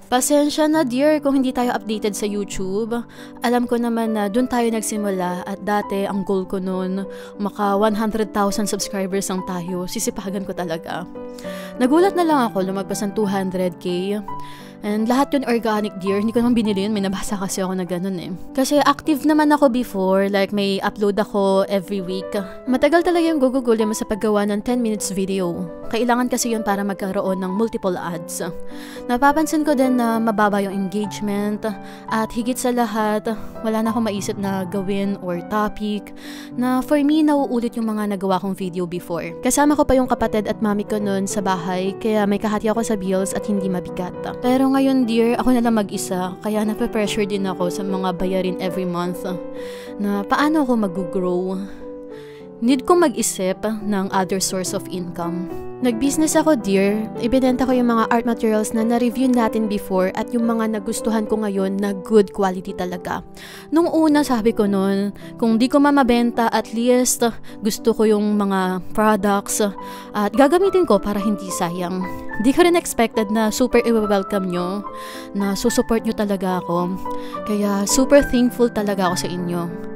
Pasensya na dear kung hindi tayo updated sa YouTube. Alam ko naman na dun tayo nagsimula at dati ang goal ko nun, maka 100,000 subscribers ang tayo. Sisipagan ko talaga. Nagulat na lang ako, lumagpas ng 200k. And lahat yun organic dear. Hindi ko naman binili yun. May nabasa kasi ako na ganun eh. Kasi active naman ako before. Like may upload ako every week. Matagal talaga yung gugugulin mo sa paggawa ng 10 minutes video. Kailangan kasi yun para magkaroon ng multiple ads. Napapansin ko din na mababa yung engagement. At higit sa lahat, wala na akong maisip na gawin or topic. Na for me, nauulit yung mga nagawa kong video before. Kasama ko pa yung kapatid at mami ko nun sa bahay. Kaya may kahati ako sa bills at hindi mabigat. Pero ngayon dear, ako na lang mag-isa, kaya nape-pressure din ako sa mga bayarin every month na paano ako mag-grow. Need ko mag-isip ng other source of income. Nag-business ako dear, ibinenta ko yung mga art materials na na-review natin before at yung mga nagustuhan ko ngayon na good quality talaga. Nung una sabi ko nun, kung di ko mamabenta at least gusto ko yung mga products at gagamitin ko para hindi sayang. Di ko rin expected na super i-welcome nyo, na susupport nyo talaga ako. Kaya super thankful talaga ako sa inyo.